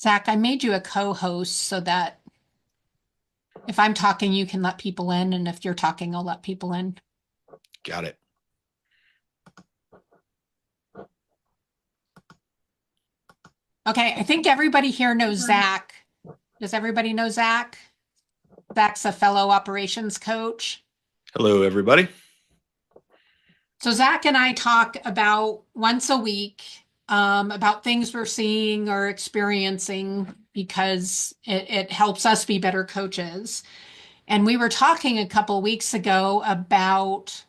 Zach, I made you a co-host so that if I'm talking, you can let people in, and if you're talking, I'll let people in. Got it. Okay, I think everybody here knows Zach. Does everybody know Zach? Zach's a fellow operations coach. Hello, everybody. So Zach and I talk about once a week about things we're seeing or experiencing because it helps us be better coaches. And we were talking a couple weeks ago about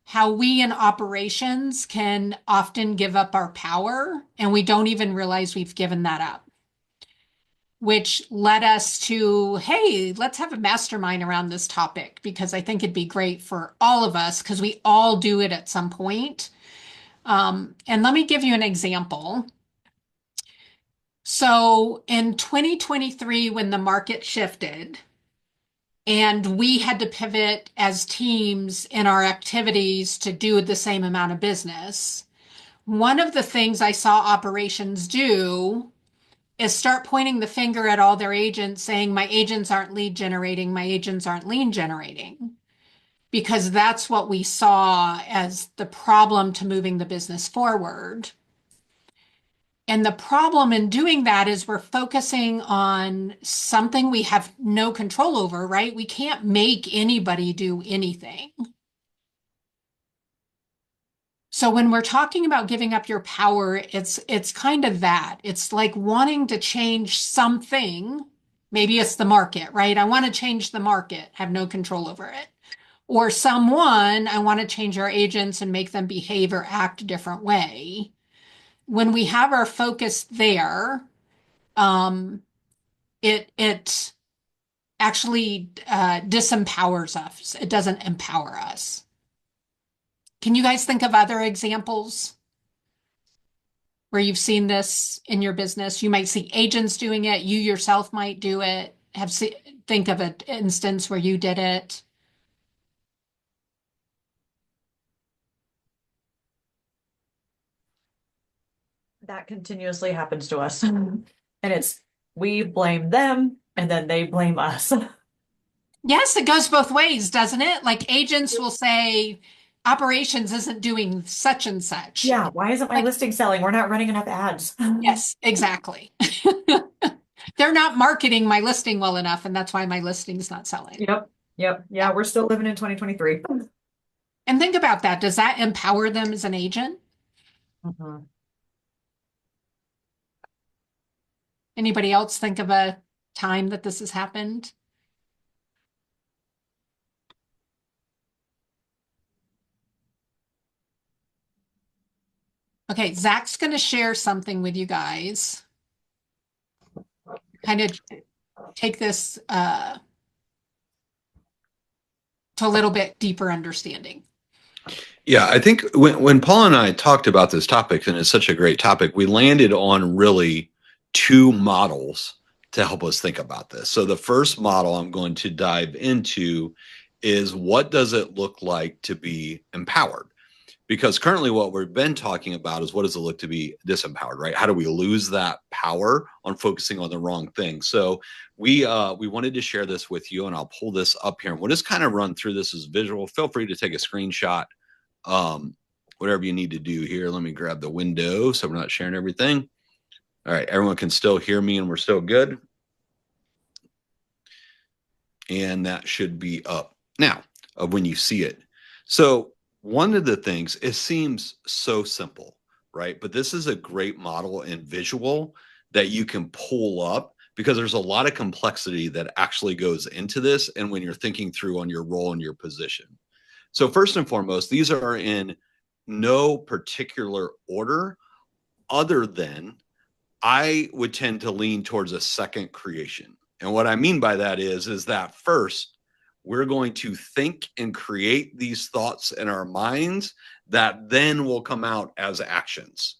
how we in operations can often give up our power and we don't even realize we've given that up, which led us to, hey, let's have a mastermind around this topic because I think it'd be great for all of us because we all do it at some point. And let me give you an example. So in 2023, when the market shifted, and we had to pivot as teams in our activities to do the same amount of business. One of the things I saw operations do is start pointing the finger at all their agents saying, my agents aren't lead generating, my agents aren't lead generating, because that's what we saw as the problem to moving the business forward. And the problem in doing that is we're focusing on something we have no control over, right? We can't make anybody do anything. So when we're talking about giving up your power, it's kind of that. It's like wanting to change something. Maybe it's the market, right? I want to change the market, have no control over it. Or someone, I want to change our agents and make them behave or act a different way. When we have our focus there, um, it actually disempowers us. It doesn't empower us. Can you guys think of other examples where you've seen this in your business? You might see agents doing it. You yourself might do it. Think of an instance where you did it. That continuously happens to us. And it's we blame them and then they blame us. Yes, it goes both ways, doesn't it? Like agents will say operations isn't doing such and such. Yeah, why isn't my Like, listing selling? We're not running enough ads. yes, exactly. They're not marketing my listing well enough, and that's why my listing's not selling. Yep. Yep. Yeah, we're still living in 2023. And think about that. Does that empower them as an agent? Mhm. Anybody else think of a time that this has happened? Okay, Zach's going to share something with you guys. Kind of take this to a little bit deeper understanding. Yeah, I think when Paul and I talked about this topic, and it's such a great topic, we landed on really two models to help us think about this. So the first model I'm going to dive into is what does it look like to be empowered? Because currently what we've been talking about is what does it look to be disempowered, right? How do we lose that power on focusing on the wrong thing? So we wanted to share this with you, and I'll pull this up here and we'll just kind of run through this as visual. Feel free to take a screenshot, um, whatever you need to do here. Let me grab the window so we're not sharing everything. All right, everyone can still hear me and we're still good. And that should be up now when you see it. So one of the things, it seems so simple, right? But this is a great model and visual that you can pull up because there's a lot of complexity that actually goes into this. And when you're thinking through on your role and your position. So first and foremost, these are in no particular order other than I would tend to lean towards a second creation. And what I mean by that is that first, we're going to think and create these thoughts in our minds that then will come out as actions.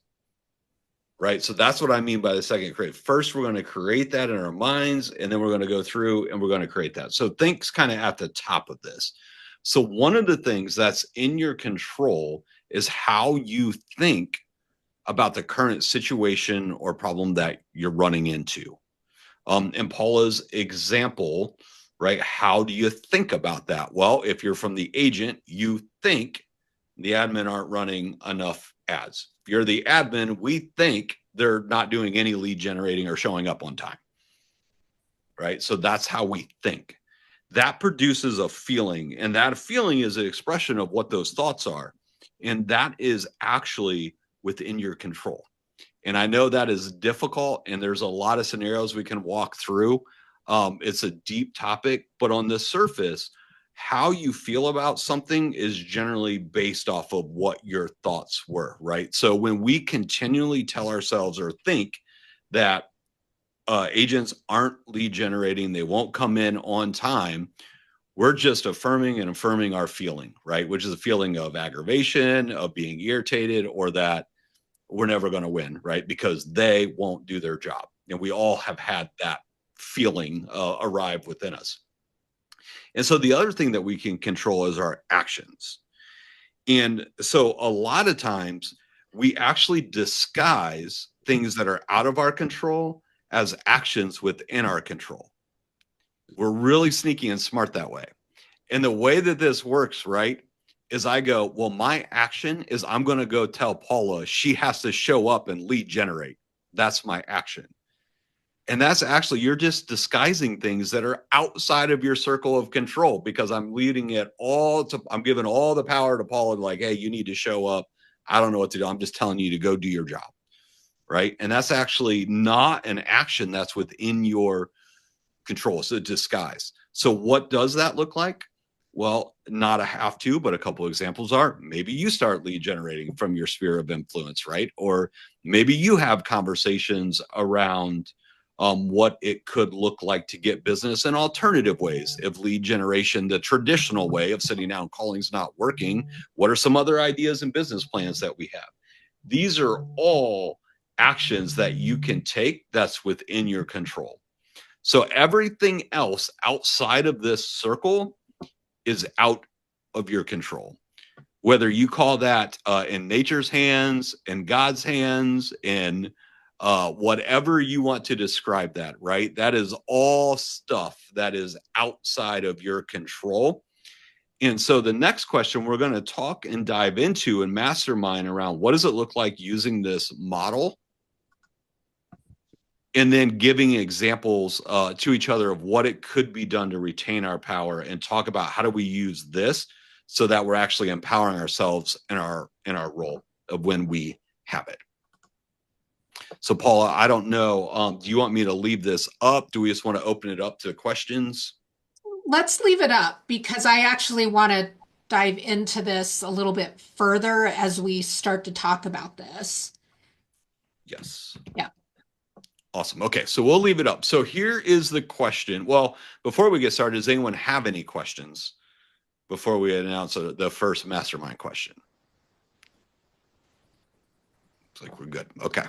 Right. So that's what I mean by the second create. First, we're going to create that in our minds, and then we're going to go through and we're going to create that. So think's kind of at the top of this. So one of the things that's in your control is how you think about the current situation or problem that you're running into. In Paula's example, right, how do you think about that? Well, if you're from the agent, you think the admin aren't running enough ads. If you're the admin, we think they're not doing any lead generating or showing up on time, right? So that's how we think. That produces a feeling, and that feeling is an expression of what those thoughts are. And that is actually within your control. And I know that is difficult, and there's a lot of scenarios we can walk through. It's a deep topic, but on the surface, how you feel about something is generally based off of what your thoughts were, right? So when we continually tell ourselves or think that agents aren't lead generating, they won't come in on time, we're just affirming and affirming our feeling, right? Which is a feeling of aggravation, of being irritated, or that we're never going to win, right? Because they won't do their job. And we all have had that feeling arrive within us. And so the other thing that we can control is our actions. And so a lot of times we actually disguise things that are out of our control as actions within our control. We're really sneaky and smart that way. And the way that this works, right, is I go, well, my action is I'm going to go tell Paula she has to show up and lead generate. That's my action. And that's actually, you're just disguising things that are outside of your circle of control, because I'm leading it all to, I'm giving all the power to Paula, like, hey, you need to show up. I don't know what to do. I'm just telling you to go do your job. Right. And that's actually not an action that's within your control. It's a disguise. So what does that look like? Well, not a have to, but a couple of examples are maybe you start lead generating from your sphere of influence, right? Or maybe you have conversations around what it could look like to get business in alternative ways. If lead generation, the traditional way of sitting down calling is not working, what are some other ideas and business plans that we have? These are all actions that you can take that's within your control. So everything else outside of this circle is out of your control. Whether you call that in nature's hands, in God's hands, in whatever you want to describe that, right? That is all stuff that is outside of your control. And so the next question we're going to talk and dive into and mastermind around, what does it look like using this model? And then giving examples to each other of what it could be done to retain our power, and talk about how do we use this so that we're actually empowering ourselves in our role of when we have it. So Paula, I don't know, do you want me to leave this up? Do we just want to open it up to questions? Let's leave it up because I actually want to dive into this a little bit further as we start to talk about this. Yes. Yeah. Awesome. Okay, so we'll leave it up. So here is the question. Well, before we get started, does anyone have any questions before we announce the first mastermind question? Looks like we're good. Okay.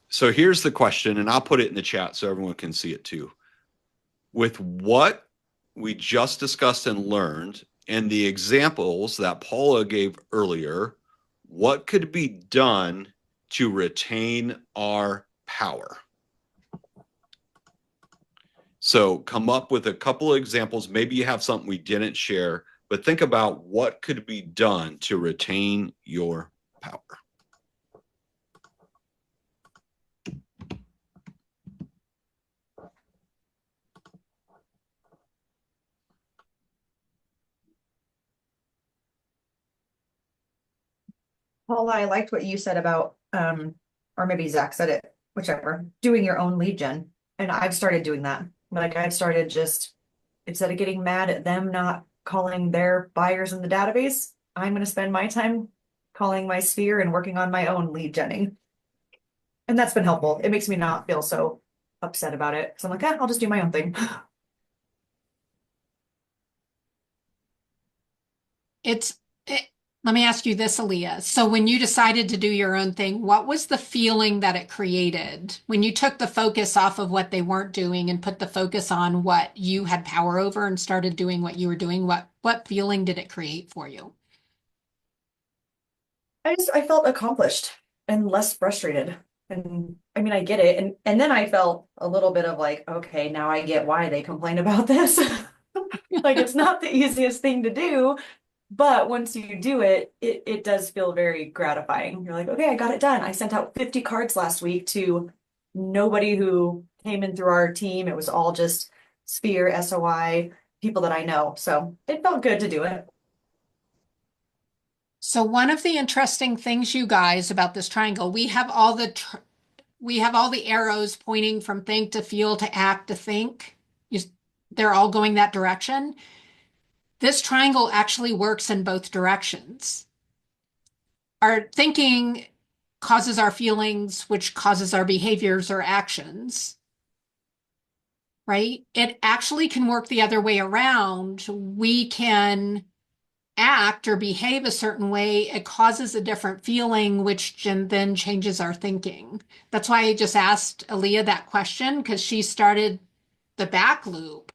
So here's the question, and I'll put it in the chat so everyone can see it too. With what we just discussed and learned, and the examples that Paula gave earlier, what could be done to retain our power? So come up with a couple of examples. Maybe you have something we didn't share, but think about what could be done to retain your power. Paula, I liked what you said about, or maybe Zach said it, whichever, doing your own lead gen. And I've started doing that. Like I've started just, instead of getting mad at them not calling their buyers in the database, I'm going to spend my time calling my sphere and working on my own lead genning. And that's been helpful. It makes me not feel so upset about it. So I'm like, I'll just do my own thing. Let me ask you this, Aaliyah. So when you decided to do your own thing, what was the feeling that it created when you took the focus off of what they weren't doing and put the focus on what you had power over and started doing what you were doing? What feeling did it create for you? I felt accomplished. and less frustrated. And I mean, I get it. And then I felt a little bit of like, okay, now I get why they complain about this. Like it's not the easiest thing to do, but once you do it, it does feel very gratifying. You're like, okay, I got it done. I sent out 50 cards last week to nobody who came in through our team. It was all just Sphere, SOI, people that I know. So it felt good to do it. So one of the interesting things, you guys, about this triangle, we have all the arrows pointing from think to feel to act to think. You, they're all going that direction. This triangle actually works in both directions. Our thinking causes our feelings, which causes our behaviors or actions, right? It actually can work the other way around. We can act or behave a certain way, it causes a different feeling, which then changes our thinking. That's why I just asked Aaliyah that question, because she started the back loop.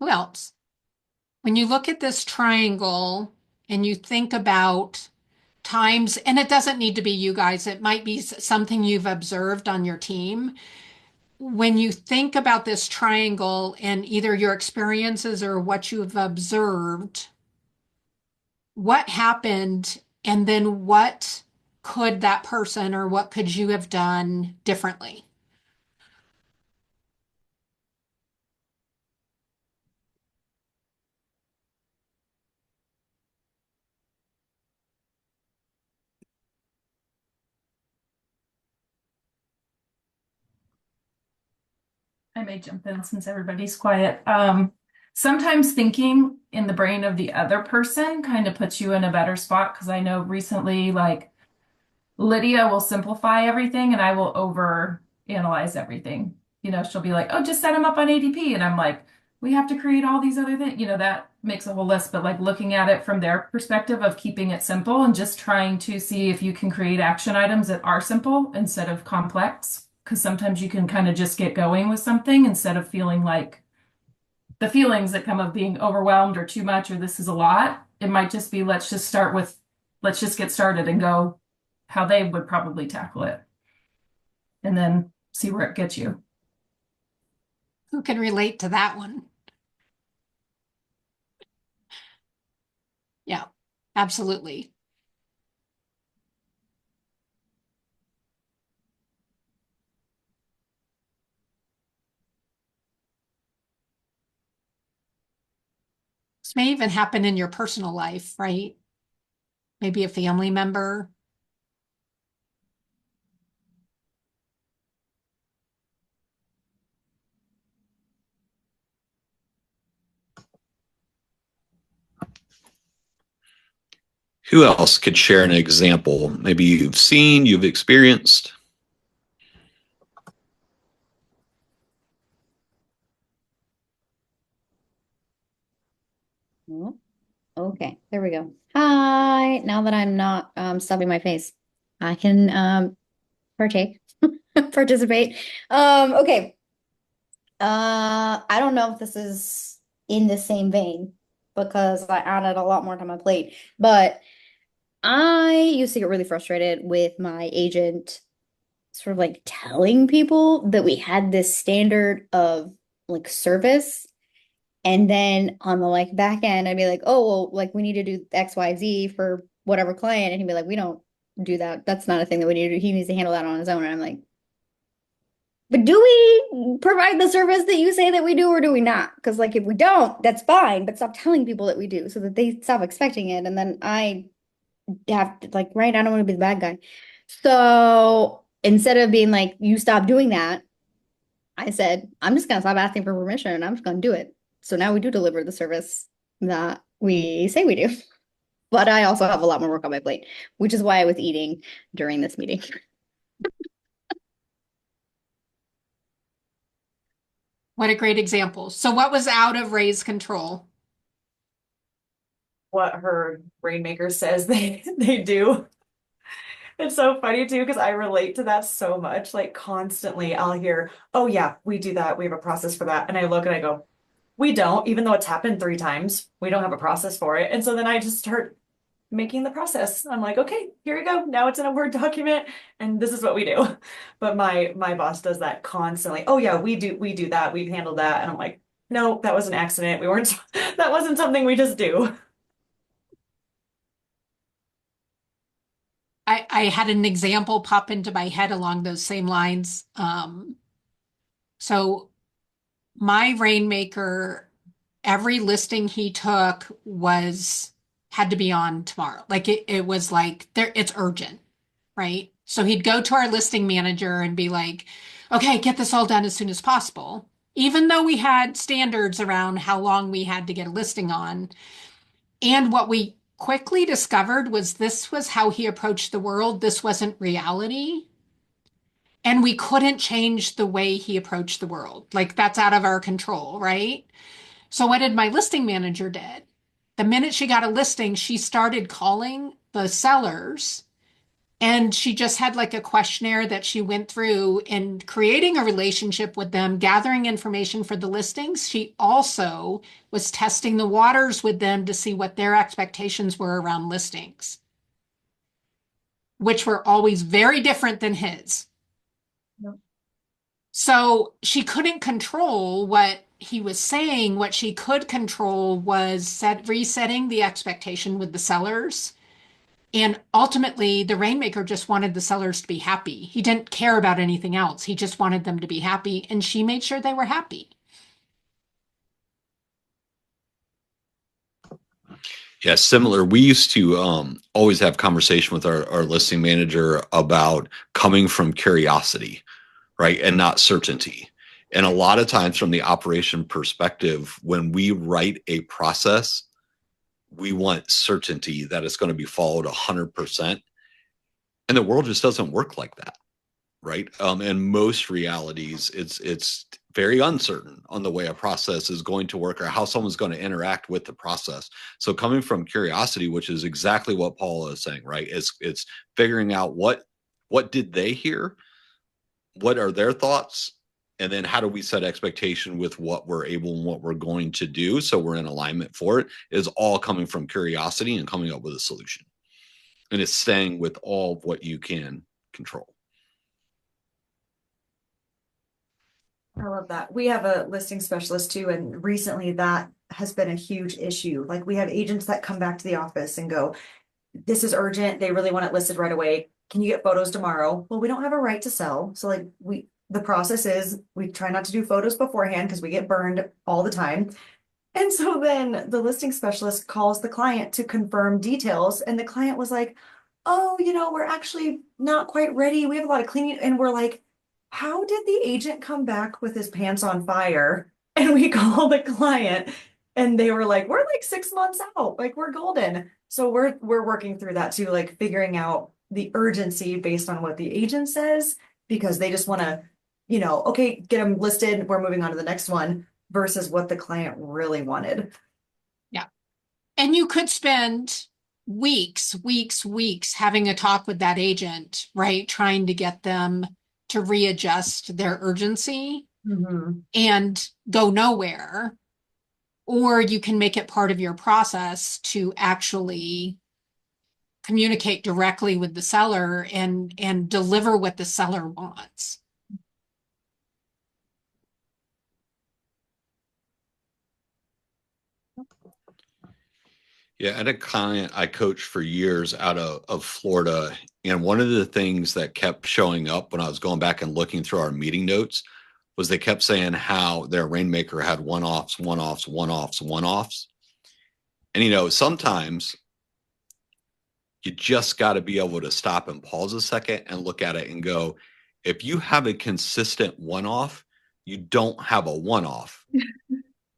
Who else? When you look at this triangle and you think about times, and it doesn't need to be you guys, it might be something you've observed on your team. When you think about this triangle and either your experiences or what you've observed, what happened, and then what could that person or what could you have done differently? I may jump in since everybody's quiet. Sometimes thinking in the brain of the other person kind of puts you in a better spot because I know recently, like Lydia will simplify everything and I will over analyze everything. You know, she'll be like, oh, just set them up on ADP. And I'm like, we have to create all these other things. You know, that makes a whole list, but like looking at it from their perspective of keeping it simple and just trying to see if you can create action items that are simple instead of complex. Because sometimes you can kind of just get going with something instead of feeling like the feelings that come of being overwhelmed or too much or this is a lot. It might just be let's just get started and go how they would probably tackle it and then see where it gets you. Who can relate to that one? Yeah, absolutely. This may even happen in your personal life, right? Maybe a family member. Who else could share an example? Maybe you've seen, you've experienced. Oh, okay, there we go. Hi, now that I'm not stuffing my face, I can partake, participate. Okay. I don't know if this is in the same vein because I added a lot more to my plate, but I used to get really frustrated with my agent sort of like telling people that we had this standard of like service. And then on the like back end, I'd be like, oh, well, like we need to do XYZ for whatever client. And he'd be like, we don't do that. That's not a thing that we need to do. He needs to handle that on his own. And I'm like, but do we provide the service that you say that we do or do we not? Because like if we don't, that's fine, but stop telling people that we do so that they stop expecting it. And then I have to like, right, I don't want to be the bad guy. So instead of being like, you stop doing that, I said, I'm just gonna stop asking for permission and I'm just gonna do it. So now we do deliver the service that we say we do. But I also have a lot more work on my plate, which is why I was eating during this meeting. What a great example. So, what was out of Ray's control? What her rainmaker says they do. It's so funny too, because I relate to that so much. Like constantly I'll hear, oh yeah, we do that. We have a process for that. And I look and I go, we don't, even though it's happened 3 times, we don't have a process for it. And so then I just start making the process. I'm like, okay, here we go. Now it's in a Word document and this is what we do. But my boss does that constantly. Oh yeah, we do that. We've handled that. And I'm like, no, that was an accident. We weren't that wasn't something we just do. I had an example pop into my head along those same lines. So my rainmaker, every listing he took was had to be on tomorrow. Like it was like there, it's urgent, right? So he'd go to our listing manager and be like, okay, get this all done as soon as possible. Even though we had standards around how long we had to get a listing on. And what we quickly discovered was this was how he approached the world. This wasn't reality. And we couldn't change the way he approached the world. Like that's out of our control, right? So what did my listing manager did? The minute she got a listing, she started calling the sellers and she just had like a questionnaire that she went through and creating a relationship with them, gathering information for the listings. She also was testing the waters with them to see what their expectations were around listings, which were always very different than his. Yep. So she couldn't control what he was saying. What she could control was resetting the expectation with the sellers. And ultimately, the rainmaker just wanted the sellers to be happy. He didn't care about anything else. He just wanted them to be happy. And she made sure they were happy. Yeah, similar. We used to always have conversation with our listing manager about coming from curiosity, right? And not certainty. And a lot of times from the operation perspective, when we write a process, we want certainty that it's going to be followed 100%. And the world just doesn't work like that, right? In most realities, it's very uncertain on the way a process is going to work or how someone's going to interact with the process. So coming from curiosity, which is exactly what Paula is saying, right? It's figuring out what did they hear, what are their thoughts, and then how do we set expectation with what we're able and what we're going to do so we're in alignment for it, is all coming from curiosity and coming up with a solution. And it's staying with all of what you can control. I love that. We have a listing specialist too, and recently that has been a huge issue. Like we have agents that come back to the office and go, this is urgent. They really want it listed right away. Can you get photos tomorrow? Well, we don't have a right to sell. So like the process is we try not to do photos beforehand because we get burned all the time. And so then the listing specialist calls the client to confirm details. And the client was like, oh, we're actually not quite ready. We have a lot of cleaning. And we're like, how did the agent come back with his pants on fire? And we called the client and they were like, we're like 6 months out, like we're golden. So we're working through that too, like figuring out the urgency based on what the agent says, because they just want to, okay, get them listed. We're moving on to the next one versus what the client really wanted. Yeah. And you could spend weeks having a talk with that agent, right? Trying to get them to readjust their urgency and go nowhere. Or you can make it part of your process to actually communicate directly with the seller and deliver what the seller wants. Yeah, I had a client I coached for years out of Florida. And one of the things that kept showing up when I was going back and looking through our meeting notes was they kept saying how their rainmaker had one-offs, one-offs, one-offs, one-offs. And sometimes you just got to be able to stop and pause a second and look at it and go, if you have a consistent one-off, you don't have a one-off.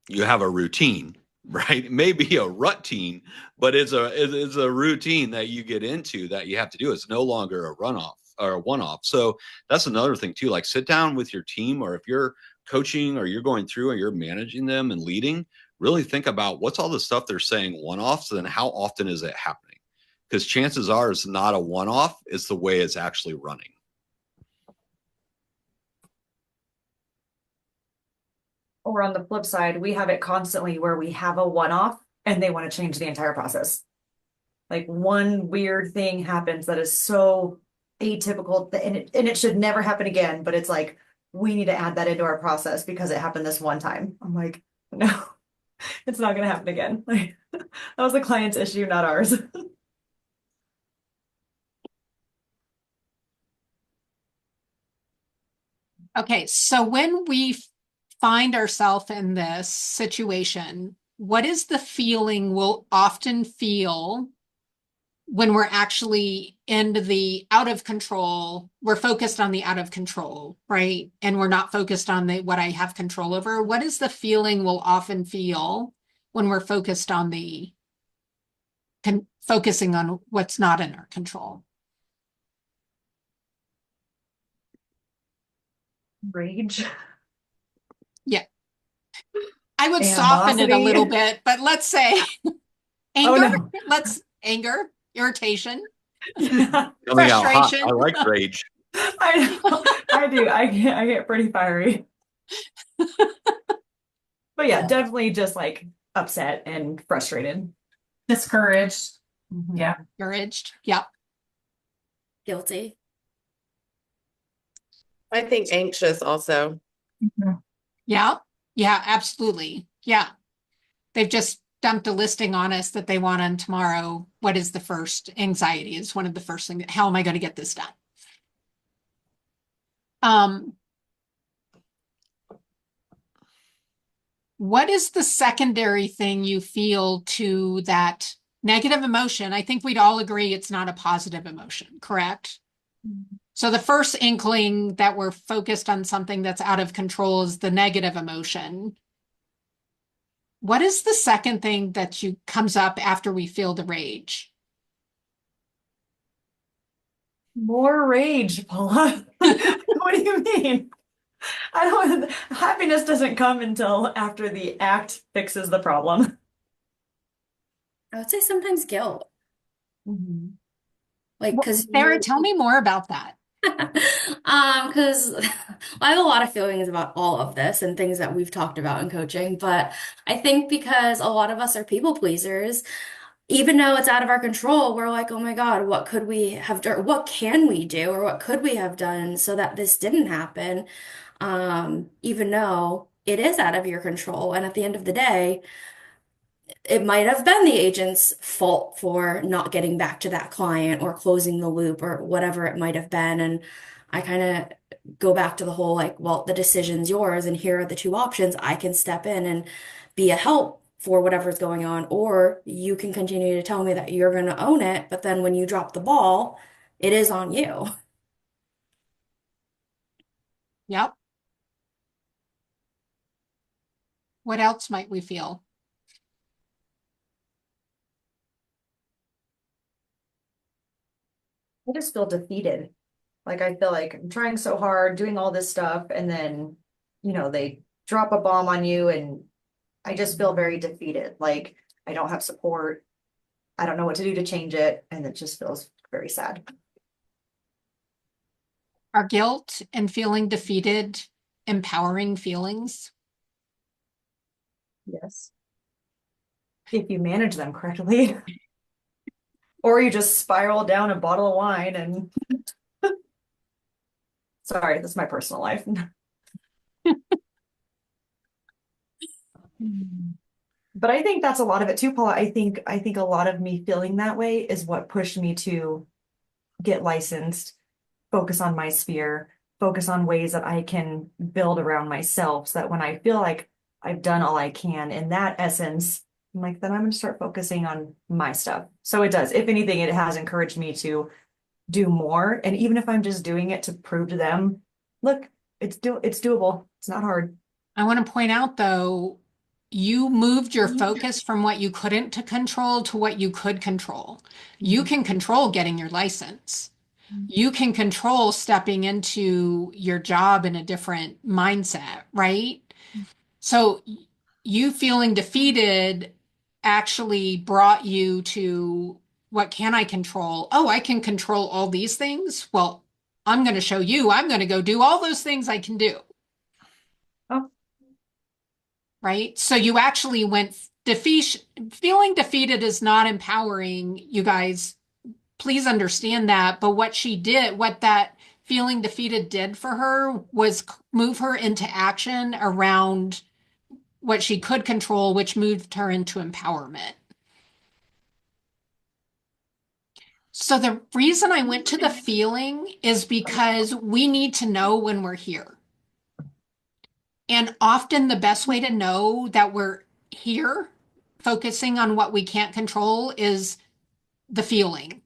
You have a routine, right? It may be a routine, but it's a routine that you get into that you have to do. It's no longer a runoff or a one-off. So that's another thing too. Like sit down with your team, or if you're coaching or you're going through and you're managing them and leading, really think about what's all the stuff they're saying one-offs and how often is it happening? because chances are it's not a one-off, it's the way it's actually running. Or on the flip side, we have it constantly where we have a one-off and they want to change the entire process. Like one weird thing happens that is so atypical and it should never happen again, but it's like, we need to add that into our process because it happened this one time. I'm like, no, it's not going to happen again. Like, that was the client's issue, not ours. Okay, so when we find ourselves in this situation, what is the feeling we'll often feel when we're actually in the out of control? We're focused on the out of control, right? And we're not focused on the what I have control over. What is the feeling we'll often feel when we're focused on the focusing on what's not in our control? Rage. Yeah. I would soften it a Animosity. little bit, but let's say Oh anger, no. let's anger, irritation, Yeah, Coming out hot. frustration. I like rage. I know. I do. I get pretty fiery. But yeah, definitely just like upset and frustrated. Discouraged. Mhm. Yeah. Discouraged. Yeah. Guilty. I think anxious also. Mhm. Yeah. Yeah, absolutely. Yeah. They've just dumped a listing on us that they want on tomorrow. What is the first? Anxiety is one of the first things. How am I going to get this done? What is the secondary thing you feel to that negative emotion? I think we'd all agree it's not a positive emotion, correct? So the first inkling that we're focused on something that's out of control is the negative emotion. What is the second thing that comes up after we feel the rage? More rage, Paula. What do you mean? I don't, happiness doesn't come until after the act fixes the problem. I would say sometimes guilt. Like, Well, because Sarah, tell me more about that. because I have a lot of feelings about all of this and things that we've talked about in coaching, but I think because a lot of us are people pleasers, even though it's out of our control, we're like, oh my God, what could we have done? What can we do? Or what could we have done so that this didn't happen? Even though it is out of your control. And at the end of the day, it might have been the agent's fault for not getting back to that client or closing the loop or whatever it might have been. And I kind of go back to the whole like, well, the decision's yours, and here are the two options. I can step in and be a help for whatever's going on, or you can continue to tell me that you're going to own it, but then when you drop the ball, it is on you. Yep. What else might we feel? I just feel defeated. Like I feel like I'm trying so hard, doing all this stuff, and then, they drop a bomb on you, and I just feel very defeated. Like I don't have support. I don't know what to do to change it, and it just feels very sad. Are guilt and feeling defeated empowering feelings? Yes. If you manage them correctly. Or you just spiral down a bottle of wine and sorry, this is my personal life. But I think that's a lot of it too, Paula. I think a lot of me feeling that way is what pushed me to get licensed, focus on my sphere, focus on ways that I can build around myself so that when I feel like I've done all I can in that essence, I'm like, then I'm going to start focusing on my stuff. So it does. If anything, it has encouraged me to do more. And even if I'm just doing it to prove to them, look, it's doable. It's not hard. I want to point out though, you moved your focus from what you couldn't to control to what you could control. You can control getting your license. You can control stepping into your job in a different mindset, right? So you feeling defeated actually brought you to what can I control? Oh, I can control all these things. Well, I'm going to show you, I'm going to go do all those things I can do. Oh. Right? So you actually went feeling defeated is not empowering, you guys. Please understand that. But what she did, what that feeling defeated did for her was move her into action around what she could control, which moved her into empowerment. So the reason I went to the feeling is because we need to know when we're here. And often the best way to know that we're here, focusing on what we can't control, is the feeling.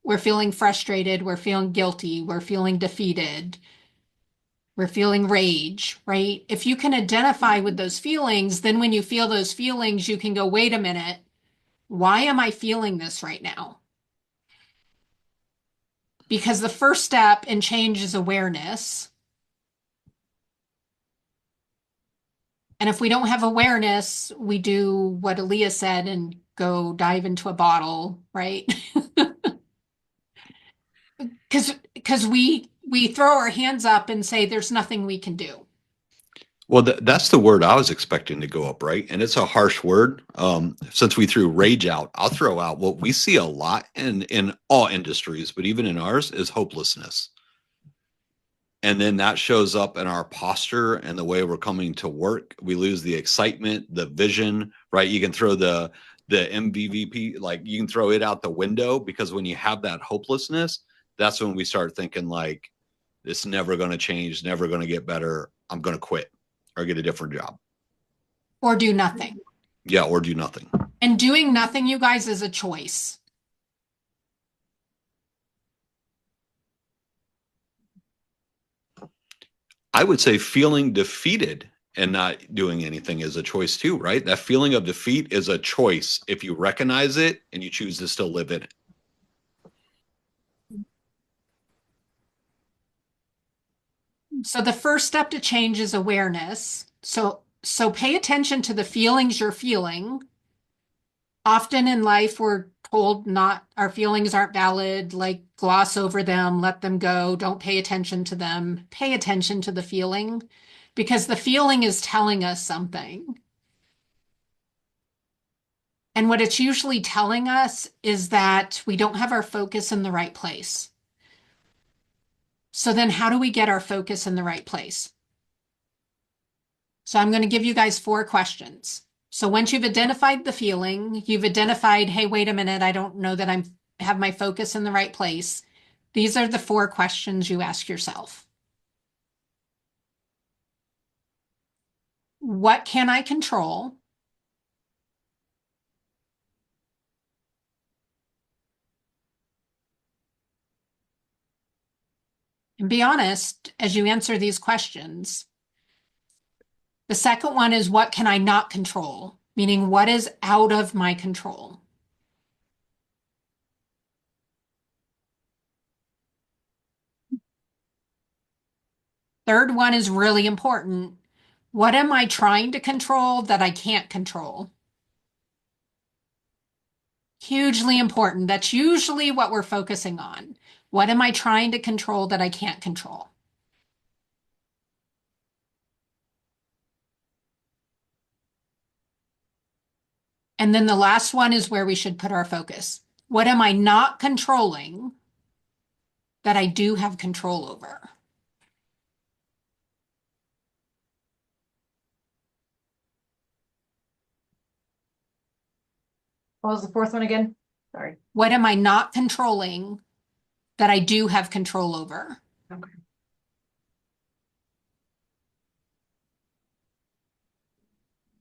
We're feeling frustrated, we're feeling guilty, we're feeling defeated, we're feeling rage, right? If you can identify with those feelings, then when you feel those feelings, you can go, wait a minute, why am I feeling this right now? Because the first step in change is awareness. And if we don't have awareness, we do what Aaliyah said and go dive into a bottle, right? Because we throw our hands up and say there's nothing we can do. Well, that's the word I was expecting to go up, right? And it's a harsh word. Since we threw rage out, I'll throw out what we see a lot in all industries, but even in ours, is hopelessness. And then that shows up in our posture and the way we're coming to work. We lose the excitement, the vision, right? You can throw the MVVP, like you can throw it out the window, because when you have that hopelessness, that's when we start thinking like, it's never going to change, never going to get better. I'm going to quit or get a different job. Or do nothing. Yeah, or do nothing. And doing nothing, you guys, is a choice. I would say feeling defeated and not doing anything is a choice too, right? That feeling of defeat is a choice if you recognize it and you choose to still live in it. So the first step to change is awareness. So pay attention to the feelings you're feeling. Often in life, we're told not our feelings aren't valid, like gloss over them, let them go, don't pay attention to them. Pay attention to the feeling, because the feeling is telling us something. And what it's usually telling us is that we don't have our focus in the right place. So then how do we get our focus in the right place? So I'm going to give you guys 4 questions. So once you've identified the feeling, you've identified, hey, wait a minute, I don't know that I have my focus in the right place. These are the 4 questions you ask yourself. What can I control? And be honest as you answer these questions. The second one is, what can I not control? Meaning, what is out of my control? Third one is really important. What am I trying to control that I can't control? Hugely important. That's usually what we're focusing on. What am I trying to control that I can't control? And then the last one is where we should put our focus. What am I not controlling that I do have control over? What was the fourth one again? Sorry. What am I not controlling that I do have control over? Okay.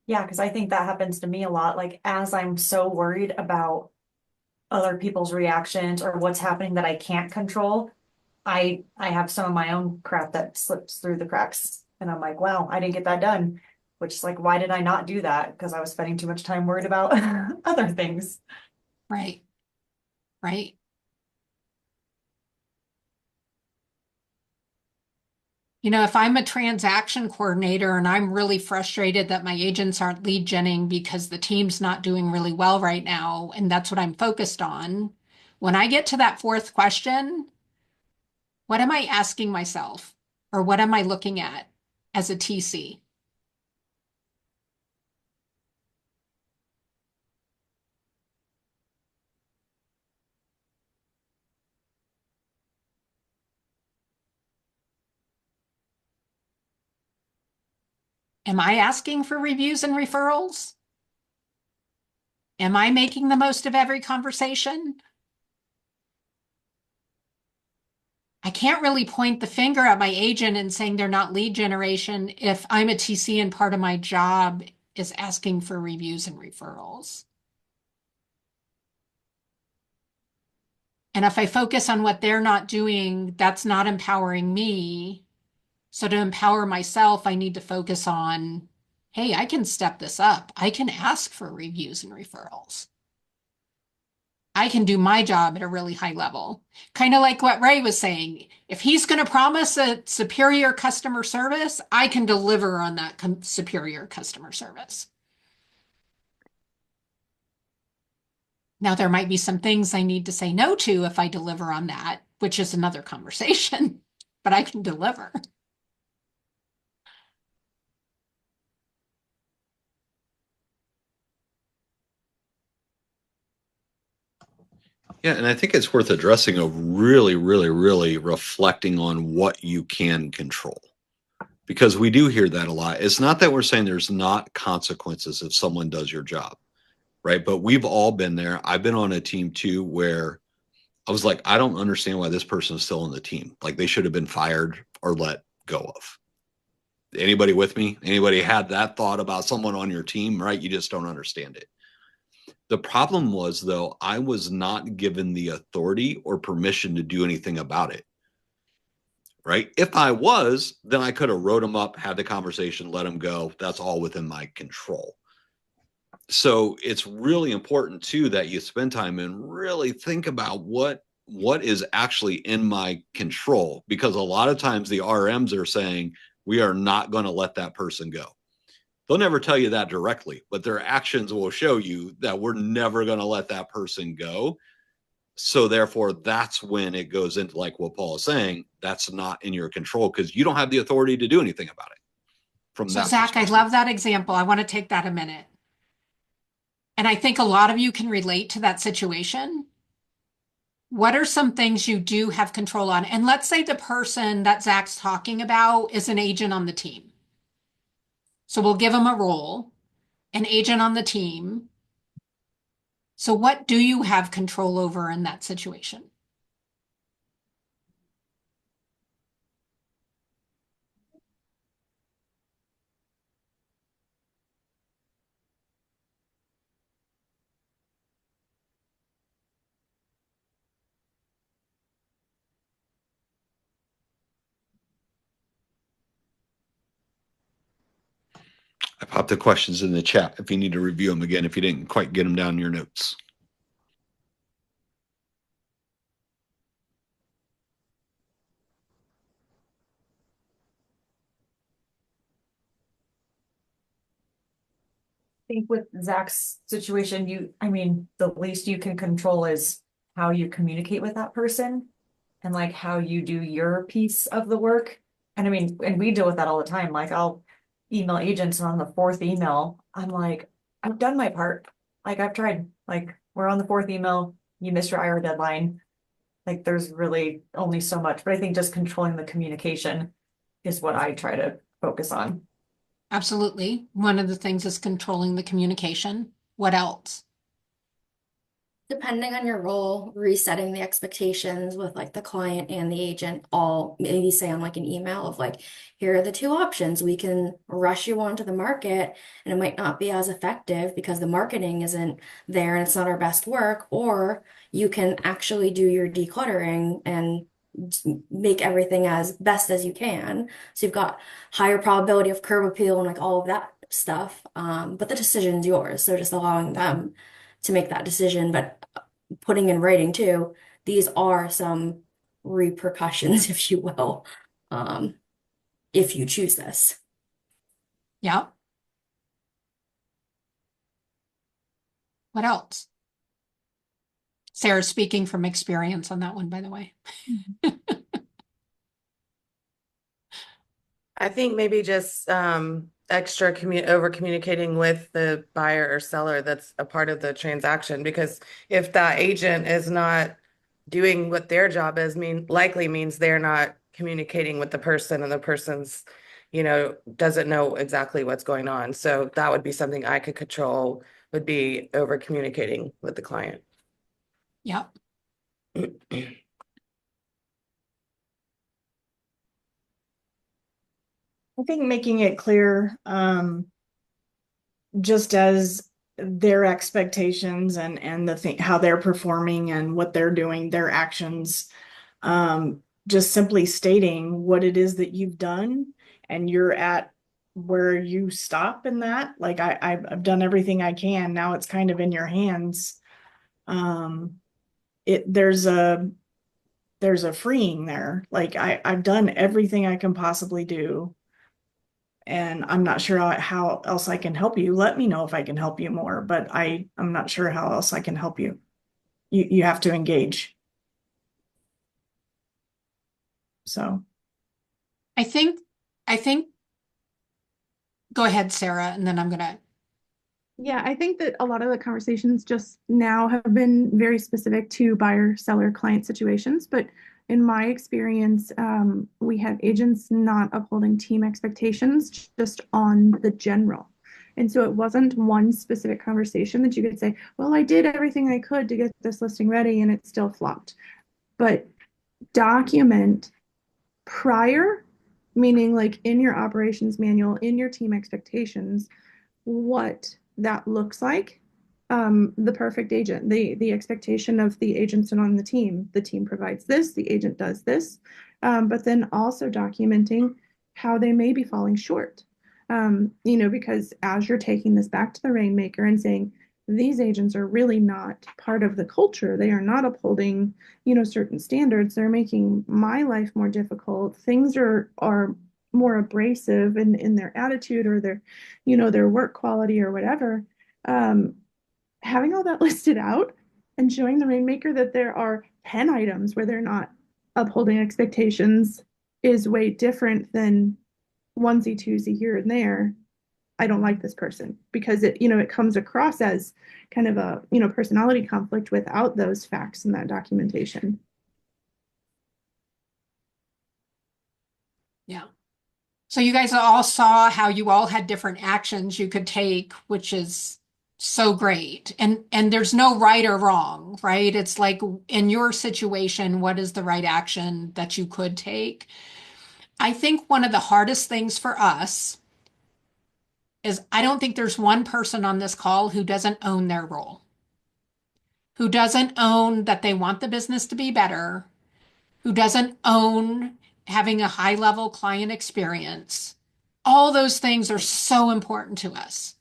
Yeah, because I think that happens to me a lot. Like, as I'm so worried about other people's reactions or what's happening that I can't control, I have some of my own crap that slips through the cracks. And I'm like, wow, I didn't get that done. Which is like, why did I not do that? Because I was spending too much time worried about other things. Right. Right. You know, if I'm a transaction coordinator and I'm really frustrated that my agents aren't lead genning because the team's not doing really well right now, and that's what I'm focused on, When I get to that fourth question, what am I asking myself? Or what am I looking at as a TC? Am I asking for reviews and referrals? Am I making the most of every conversation? I can't really point the finger at my agent and saying they're not lead generation if I'm a TC and part of my job is asking for reviews and referrals. And if I focus on what they're not doing, that's not empowering me. So to empower myself, I need to focus on, hey, I can step this up. I can ask for reviews and referrals. I can do my job at a really high level. Kind of like what Ray was saying. If he's going to promise a superior customer service, I can deliver on that superior customer service. Now, there might be some things I need to say no to if I deliver on that, which is another conversation, but I can deliver. Yeah, and I think it's worth addressing of really, really, really reflecting on what you can control. Because we do hear that a lot. It's not that we're saying there's not consequences if someone does your job, right? But we've all been there. I've been on a team too where I was like, I don't understand why this person is still on the team. Like they should have been fired or let go of. Anybody with me? Anybody had that thought about someone on your team, right? You just don't understand it. The problem was, though, I was not given the authority or permission to do anything about it. Right? If I was, then I could have wrote them up, had the conversation, let them go. That's all within my control. So it's really important too that you spend time and really think about what is actually in my control, because a lot of times the RMs are saying we are not going to let that person go. They'll never tell you that directly, but their actions will show you that we're never going to let that person go. So therefore, that's when it goes into like what Paul is saying, that's not in your control because you don't have the authority to do anything about it from So, that Zach, I perspective. love that example. I want to take that a minute. And I think a lot of you can relate to that situation. What are some things you do have control on? And let's say the person that Zach's talking about is an agent on the team. So we'll give them a role, an agent on the team. So what do you have control over in that situation? I popped the questions in the chat if you need to review them again, if you didn't quite get them down in your notes. Think with Zach's situation, the least you can control is how you communicate with that person and like how you do your piece of the work. And and we deal with that all the time. Like I'll email agents and on the fourth email, I'm like, I've done my part. Like I've tried, like we're on the fourth email, you missed your IR deadline. Like there's really only so much, but I think just controlling the communication is what I try to focus on. Absolutely. One of the things is controlling the communication. What else? Depending on your role, resetting the expectations with like the client and the agent, all maybe say on like an email of like, here are the two options. We can rush you onto the market and it might not be as effective because the marketing isn't there and it's not our best work, or you can actually do your decluttering and make everything as best as you can. So you've got higher probability of curb appeal and like all of that stuff. But the decision's yours. So just allowing them to make that decision, but putting in writing too, these are some repercussions, if you will, um, if you choose this. Yeah. What else? Sarah's speaking from experience on that one, by the way. I think maybe just extra over communicating with the buyer or seller that's a part of the transaction. Because if that agent is not doing what their job is, likely means they're not communicating with the person, and the person's, doesn't know exactly what's going on. So that would be something I could control, would be over communicating with the client. Yep. I think making it clear, just as their expectations and the thing, how they're performing and what they're doing, their actions, just simply stating what it is that you've done and you're at where you stop in that. Like I've done everything I can. Now it's kind of in your hands. There's a freeing there. Like I've done everything I can possibly do. And I'm not sure how else I can help you. Let me know if I can help you more, but I'm not sure how else I can help you. You have to engage. So I think, go ahead, Sarah, and then I'm gonna. Yeah, I think that a lot of the conversations just now have been very specific to buyer, seller, client situations. But in my experience, we have agents not upholding team expectations just on the general. And so it wasn't one specific conversation that you could say, well, I did everything I could to get this listing ready and it still flopped. But document prior, meaning like in your operations manual, in your team expectations, what that looks like. The perfect agent, the expectation of the agents and on the team provides this, the agent does this, but then also documenting how they may be falling short. Because as you're taking this back to the rainmaker and saying these agents are really not part of the culture, they are not upholding, certain standards, they're making my life more difficult. Things are more abrasive in their attitude or their work quality or whatever. Having all that listed out and showing the rainmaker that there are 10 items where they're not upholding expectations is way different than onesie twosie here and there. I don't like this person because it comes across as kind of a personality conflict without those facts and that documentation. Yeah. So you guys all saw how you all had different actions you could take, which is so great. And there's no right or wrong, right? It's like in your situation, what is the right action that you could take? I think one of the hardest things for us is I don't think there's one person on this call who doesn't own their role, who doesn't own that they want the business to be better, who doesn't own having a high level client experience. All those things are so important to us.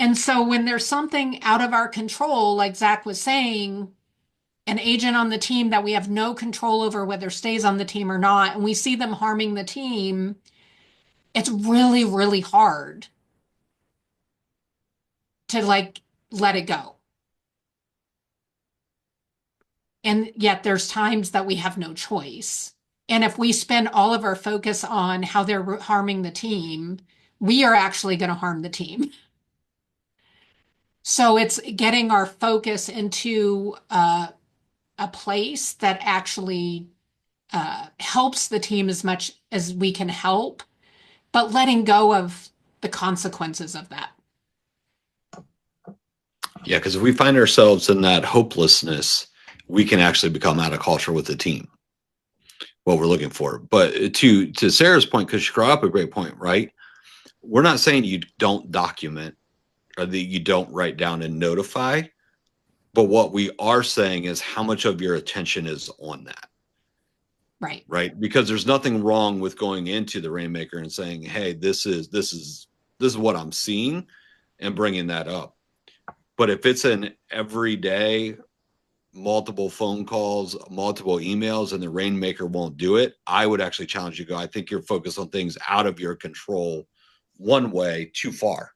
And so when there's something out of our control, like Zach was saying, an agent on the team that we have no control over whether stays on the team or not, and we see them harming the team, it's really, really hard to let it go. And yet there's times that we have no choice. And if we spend all of our focus on how they're harming the team, we are actually going to harm the team. So it's getting our focus into a place that actually helps the team as much as we can help, but letting go of the consequences of that. Yeah, because if we find ourselves in that hopelessness, we can actually become out of culture with the team, what we're looking for. But to Sarah's point, because she brought up a great point, right? We're not saying you don't document or that you don't write down and notify, but what we are saying is how much of your attention is on that. Right. Right. Because there's nothing wrong with going into the rainmaker and saying, hey, this is what I'm seeing, and bringing that up. But if it's an everyday multiple phone calls, multiple emails, and the rainmaker won't do it, I would actually challenge you to go, I think you're focused on things out of your control one way too far,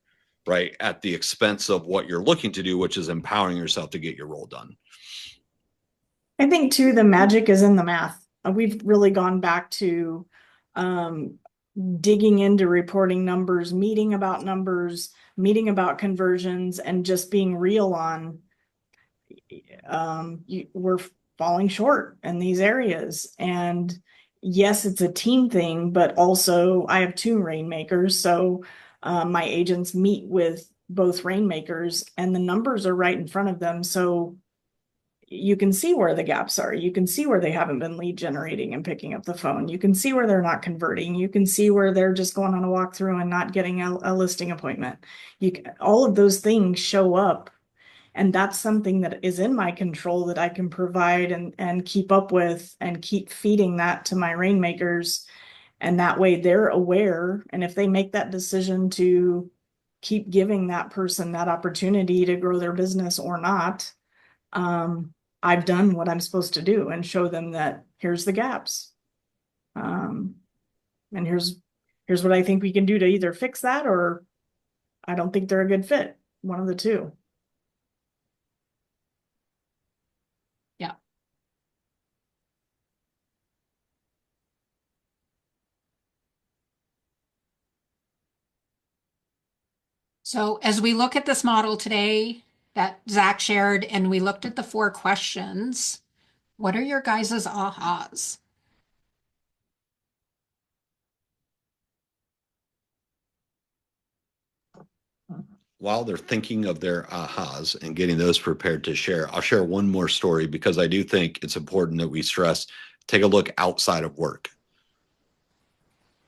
right? At the expense of what you're looking to do, which is empowering yourself to get your role done. I think too, the magic is in the math. We've really gone back to um, digging into reporting numbers, meeting about numbers, meeting about conversions, and just being real on we're falling short in these areas. And yes, it's a team thing, but also I have two rainmakers. So my agents meet with both rainmakers and the numbers are right in front of them. So you can see where the gaps are. You can see where they haven't been lead generating and picking up the phone. You can see where they're not converting. You can see where they're just going on a walkthrough and not getting a listing appointment. All of those things show up, and that's something that is in my control that I can provide and keep up with and keep feeding that to my rainmakers. And that way they're aware. And if they make that decision to keep giving that person that opportunity to grow their business or not, I've done what I'm supposed to do and show them that here's the gaps. And here's what I think we can do to either fix that, or I don't think they're a good fit. One of the two. Yeah. So as we look at this model today that Zach shared, and we looked at the 4 questions, what are your guys' ahas? While they're thinking of their ahas and getting those prepared to share, I'll share one more story because I do think it's important that we stress, take a look outside of work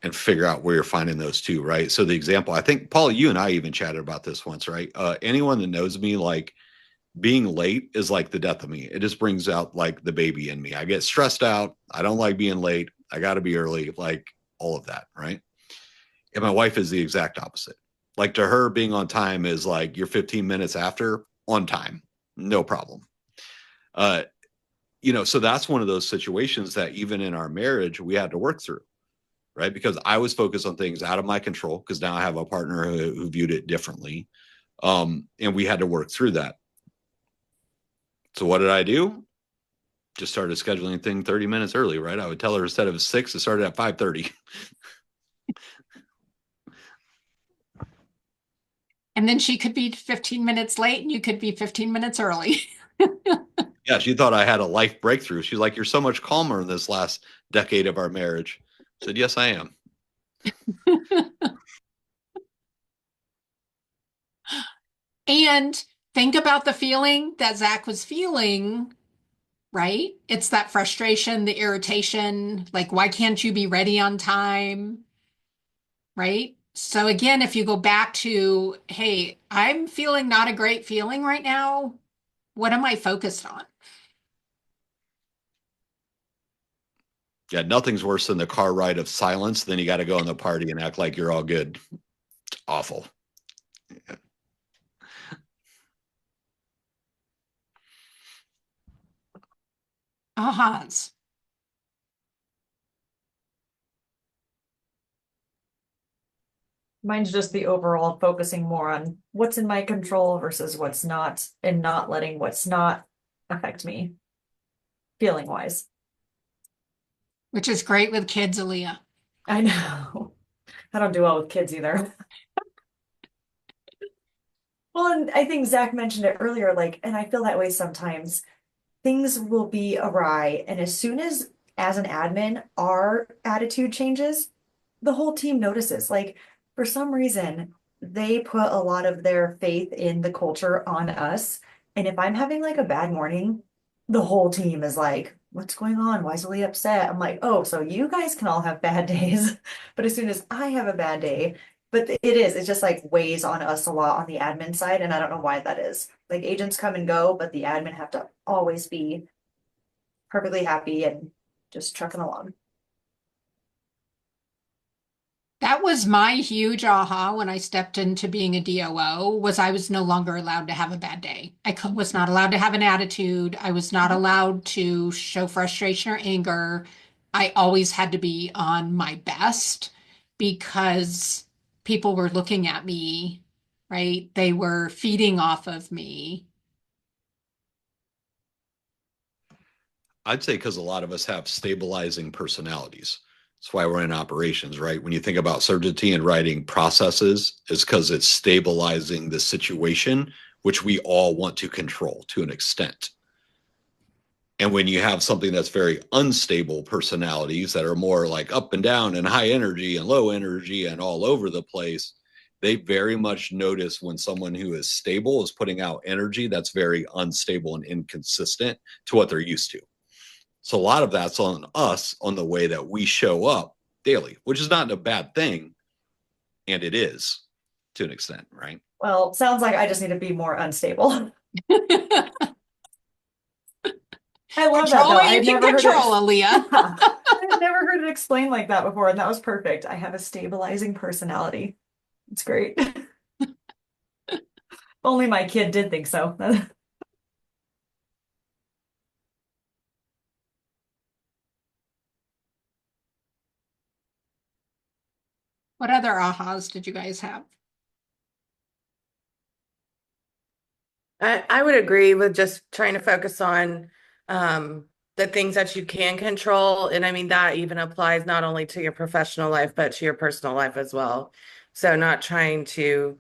and figure out where you're finding those too, right? So the example, I think, Paul, you and I even chatted about this once, right? Anyone that knows me, like, being late is like the death of me. It just brings out like the baby in me. I get stressed out. I don't like being late. I got to be early, like all of that, right? And my wife is the exact opposite. Like, to her, being on time is like you're 15 minutes after on time, no problem. Uh, so that's one of those situations that even in our marriage, we had to work through, right? Because I was focused on things out of my control because now I have a partner who viewed it differently. And we had to work through that. So what did I do? Just started scheduling thing 30 minutes early, right? I would tell her instead of 6, it started at 5:30. And then she could be 15 minutes late and you could be 15 minutes early. Yeah, she thought I had a life breakthrough. She's like, "You're so much calmer in this last decade of our marriage." I said, "Yes, I am." And think about the feeling that Zach was feeling, right? It's that frustration, the irritation, like, why can't you be ready on time? Right? So again, if you go back to, hey, I'm feeling not a great feeling right now. What am I focused on? Yeah, nothing's worse than the car ride of silence. Then you got to go in the party and act like you're all good. It's awful. Yeah. Ahas. Mine's just the overall focusing more on what's in my control versus what's not, and not letting what's not affect me feeling wise. Which is great with kids, Aaliyah. I know. I don't do well with kids either. Well, and I think Zach mentioned it earlier, like, and I feel that way sometimes. Things will be awry, and as soon as an admin, our attitude changes, the whole team notices. Like, for some reason, they put a lot of their faith in the culture on us. And if I'm having like a bad morning, the whole team is like, what's going on? Why is Lee upset? I'm like, oh, so you guys can all have bad days. But as soon as I have a bad day, but it's just like weighs on us a lot on the admin side. And I don't know why that is. Like, agents come and go, but the admin have to always be perfectly happy and just trucking along. That was my huge aha when I stepped into being a DOO, was I was no longer allowed to have a bad day. Was not allowed to have an attitude. I was not allowed to show frustration or anger. I always had to be on my best because people were looking at me, right? They were feeding off of me. I'd say because a lot of us have stabilizing personalities. That's why we're in operations, right? When you think about certainty and writing processes, it's because it's stabilizing the situation, which we all want to control to an extent. And when you have something that's very unstable personalities that are more like up and down and high energy and low energy and all over the place, they very much notice when someone who is stable is putting out energy that's very unstable and inconsistent to what they're used to. So a lot of that's on us on the way that we show up daily, which is not a bad thing. And it is to an extent, right? Well, sounds like I just need to be more unstable. I love that Control though. what you I've can never heard control, it. Aaliyah. I've never heard it explained like that before, and that was perfect. I have a stabilizing personality. It's great. Only my kid did think so. What other ahas did you guys have? I would agree with just trying to focus on the things that you can control. And I mean, that even applies not only to your professional life, but to your personal life as well. So, not trying to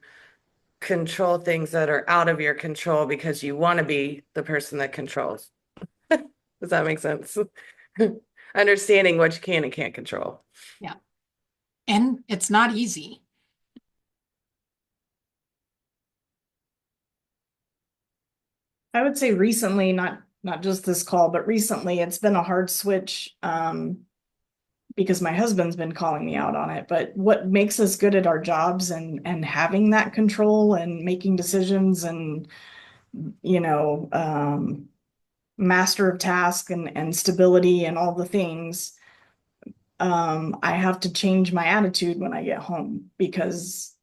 control things that are out of your control because you want to be the person that controls. Does that make sense? Understanding what you can and can't control. Yeah. And it's not easy. I would say recently, not just this call, but recently it's been a hard switch because my husband's been calling me out on it. But what makes us good at our jobs and having that control and making decisions and you know master of task and stability and all the things, I have to change my attitude when I get home because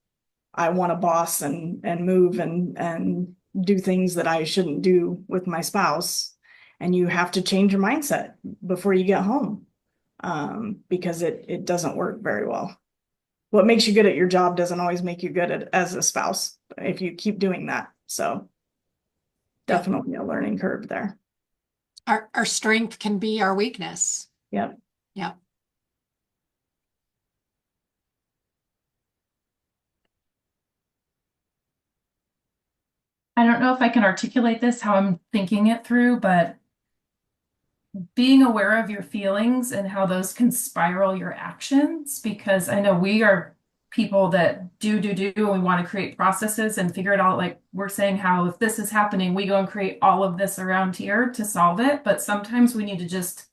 I want to boss and move and do things that I shouldn't do with my spouse. And you have to change your mindset before you get home, because it doesn't work very well. What makes you good at your job doesn't always make you good at as a spouse if you keep doing that. So definitely a learning curve there. Our strength can be our weakness. Yep. Yeah. I don't know if I can articulate this how I'm thinking it through, but being aware of your feelings and how those can spiral your actions, because I know we are people that do, and we want to create processes and figure it out. Like we're saying, how if this is happening, we go and create all of this around here to solve it. But sometimes we need to just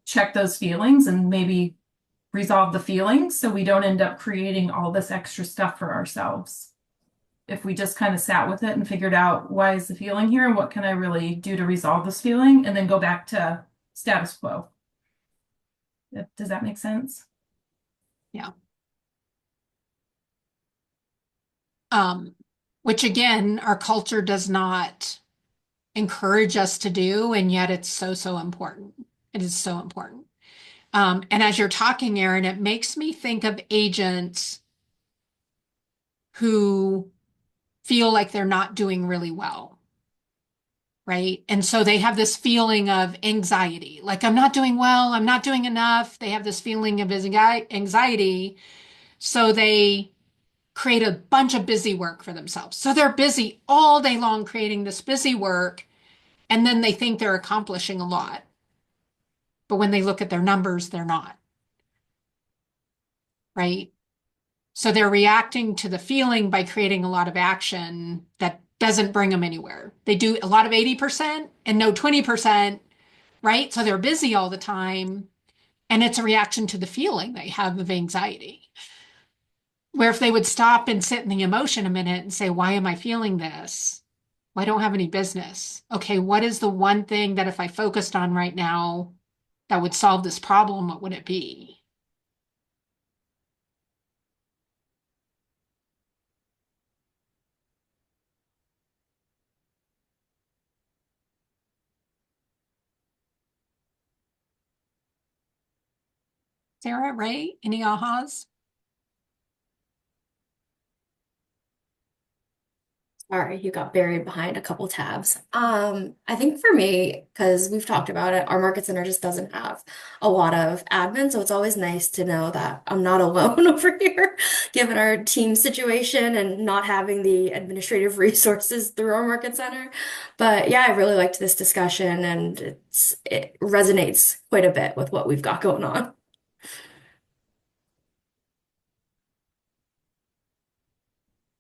check those feelings and maybe resolve the feelings so we don't end up creating all this extra stuff for ourselves. If we just kind of sat with it and figured out why is the feeling here and what can I really do to resolve this feeling, and then go back to status quo. Does that make sense? Yeah. Which again, our culture does not encourage us to do, and yet it's so important. It is so important. And as you're talking, Erin, it makes me think of agents who feel like they're not doing really well, right? And so they have this feeling of anxiety, like I'm not doing well, I'm not doing enough. They have this feeling of anxiety. So they create a bunch of busy work for themselves. So they're busy all day long creating this busy work, and then they think they're accomplishing a lot. But when they look at their numbers, they're not, right? So they're reacting to the feeling by creating a lot of action that doesn't bring them anywhere. They do a lot of 80% and no 20%, right? So they're busy all the time. And it's a reaction to the feeling they have of anxiety. Where if they would stop and sit in the emotion a minute and say, why am I feeling this? Well, I don't have any business. Okay, what is the one thing that if I focused on right now that would solve this problem? What would it be? Sarah, Ray, any ahas? Sorry, you got buried behind a couple tabs. I think for me, because we've talked about it, our market center just doesn't have a lot of admin, so it's always nice to know that I'm not alone over here, given our team situation and not having the administrative resources through our market center. But yeah, I really liked this discussion, and it resonates quite a bit with what we've got going on.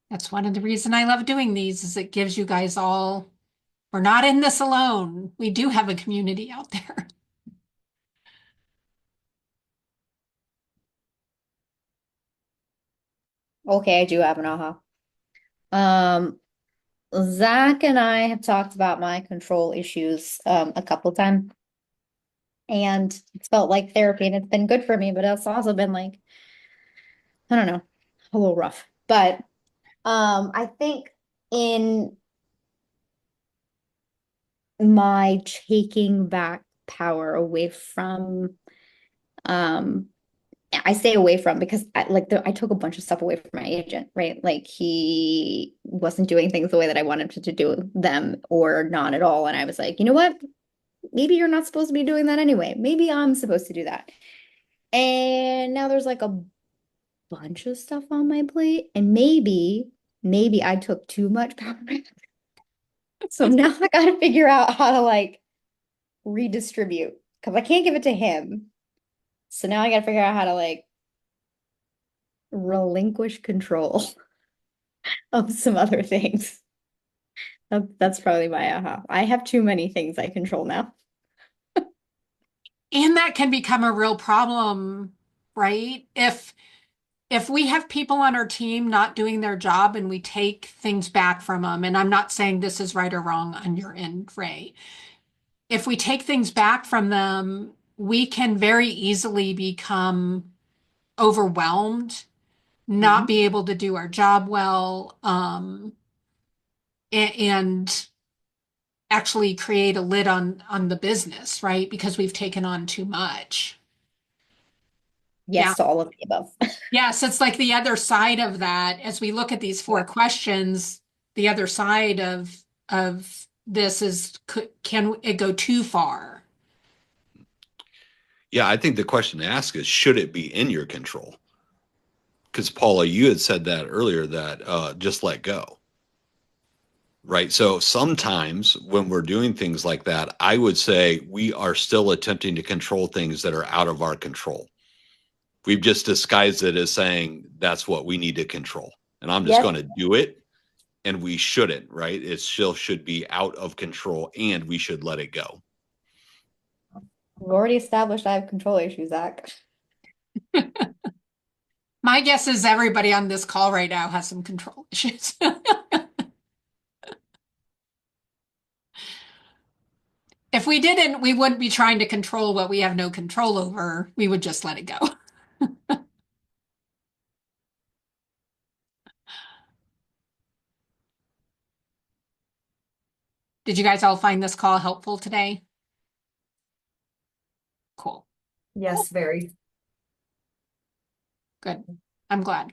That's one of the reason I love doing these is it gives you guys all, we're not in this alone. We do have a community out there. Okay, I do have an aha. Um, Zach and I have talked about my control issues a couple times, and it's felt like therapy, and it's been good for me, but it's also been like, I don't know, a little rough. But I think in my taking back power away from I stay away from because I took a bunch of stuff away from my agent, right? Like he wasn't doing things the way that I wanted him to do them or not at all. And I was like, you know what? Maybe you're not supposed to be doing that anyway. Maybe I'm supposed to do that. And now there's like a bunch of stuff on my plate. And maybe I took too much power. So now I gotta figure out how to like redistribute because I can't give it to him. So now I gotta figure out how to like relinquish control of some other things. That's probably my aha. I have too many things I control now. And that can become a real problem, right? If we have people on our team not doing their job and we take things back from them, and I'm not saying this is right or wrong on your end, Ray. If we take things back from them, we can very easily become overwhelmed, not be able to do our job well, and actually create a lid on the business, right? Because we've taken on too much. Yeah. Yes to all of the above. Yes, it's like the other side of that. As we look at these four questions, the other side of this is can it go too far? Yeah, I think the question to ask is, should it be in your control? Because Paula, you had said that earlier that just let go. Right. So sometimes when we're doing things like that, I would say we are still attempting to control things that are out of our control. We've just disguised it as saying that's what we need to control. And I'm just Yes. going to do it. And we shouldn't, right? It still should be out of control and we should let it go. We've already established I have control issues, Zach. My guess is everybody on this call right now has some control issues. If we didn't, we wouldn't be trying to control what we have no control over. We would just let it go. Did you guys all find this call helpful today? Cool. Yes, very. Good. I'm glad.